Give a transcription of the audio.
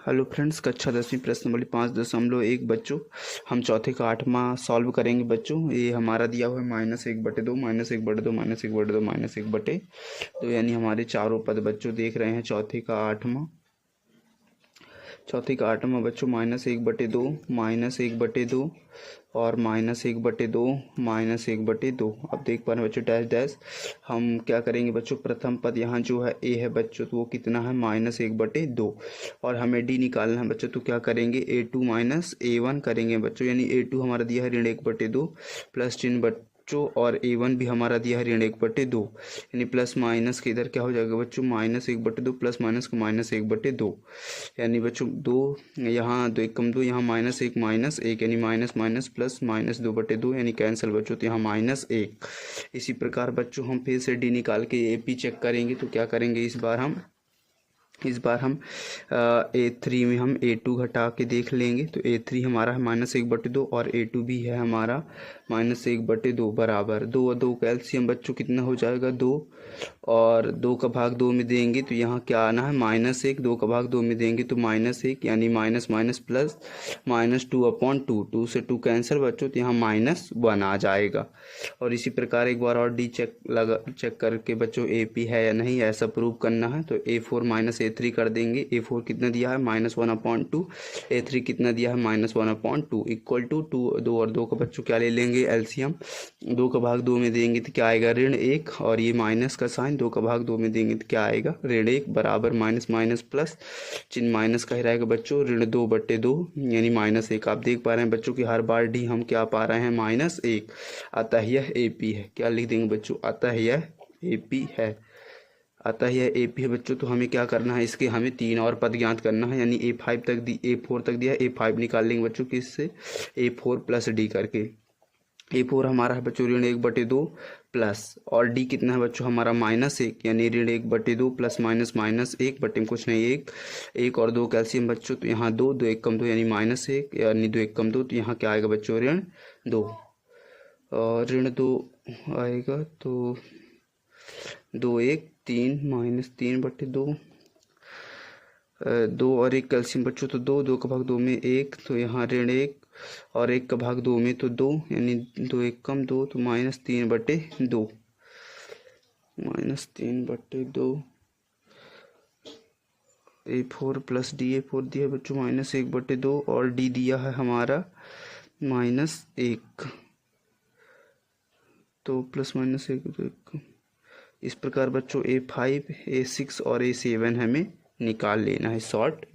Hello friends, कक्षा 10वीं प्रश्न नंबर 5.1 बच्चों, हम चौथे का 8वां सॉल्व करेंगे बच्चों। ये हमारा दिया हुआ है -1/2 -1/2 -1/2 -1/2 तो यानी हमारे चारों पद बच्चों देख रहे हैं चौथे का 8वां बच्चों -1/2 -1/2 और -1/2 -1/2। अब देख पा रहे हैं बच्चों डैश डैश। हम क्या करेंगे बच्चों, प्रथम पद यहाँ जो है ए है बच्चों, तो वो कितना है -1/2 और हमें डी निकालना है बच्चों। तो क्या करेंगे A2 - A1 करेंगे बच्चों, यानी A2 हमारा दिया है ऋण 1/2 प्लस चिन्ह बच्चों और A1 भी हमारा दिया है ऋण 1/2, यानी प्लस माइनस के इधर क्या हो जाएगा बच्चों -1/2 प्लस माइनस का -1/2, यानी बच्चों 2 यहाँ 2 1 2 यहाँ -1 -1 यानी माइनस माइनस प्लस -2/2 यानी कैंसिल बच्चों, तो यहाँ -1। इसी प्रकार बच्चों हम फिर से डी निकाल के AP चेक करेंगे। तो क्या करेंगे इस बार हम A3 में हम A2 घटा के देख लेंगे। तो A3 हमारा है -1/2 और A2 भी है हमारा -1/2 बराबर 2 और 2 का एलसीएम बच्चों कितना हो जाएगा 2 और 2 का भाग 2 में देंगे तो यहाँ क्या आना है -1। 2 का भाग 2 में देंगे तो -1 यानी माइनस माइनस प्लस -2/2, 2 से 2 कैंसिल बच्चों, तो यहाँ -1 आ जाएगा। और इसी प्रकार एक बार और डी चेक करके बच्चों AP है या नहीं ऐसा प्रूव करना है। तो A4 - A3 कर देंगे। A4 कितना दिया है -1/2, A3 कितना दिया है -1/2 इक्वल टू 2 और 2 का बच्चों क्या ले लेंगे एलसीएम। 2 का भाग 2 में देंगे तो क्या आएगा ऋण 1 और ये माइनस का साइन 2 का भाग 2 में देंगे तो क्या आएगा ऋण 1 बराबर माइनस माइनस प्लस चिन्ह माइनस का ही रहेगा बच्चों ऋण 2/2 यानी -1। आप देख पा रहे हैं बच्चों की हर बार डी हम क्या पा रहे हैं -1, अतः यह AP है। क्या लिख देंगे बच्चों, अतः यह AP है। बच्चों। तो हमें क्या करना है, इसके हमें 3 और पद ज्ञात करना है, यानी A4 तक दिया A5 निकाल लेंगे बच्चों किससे A4 प्लस डी करके। A4 हमारा है बच्चों ऋण 1/2 प्लस और डी कितना है बच्चों हमारा -1 यानी ऋण 1/2 प्लस माइनस -1 बटे में कुछ नहीं 1 और 2 कैल्शियम बच्चों, तो यहाँ 2 2 1 कम 2 यानी -1 यानी 2 1 कम 2, तो यहाँ क्या आएगा बच्चों ऋण 2 और ऋण 2 आएगा तो 2 1 3 -3/2 2 और 1 कैल्शियम बच्चों, तो 2 का भाग 2 में 1, तो यहाँ ऋण 1 और 1 का भाग 2 में तो 2 यानी 2 1 कम 2, तो -3/2 A4 प्लस डी। A4 दिया बच्चों -1/2 और डी दिया है हमारा -1, तो प्लस -1 तो 1। इस प्रकार बच्चों A5 A6 और A7 हमें निकाल लेना है शॉर्ट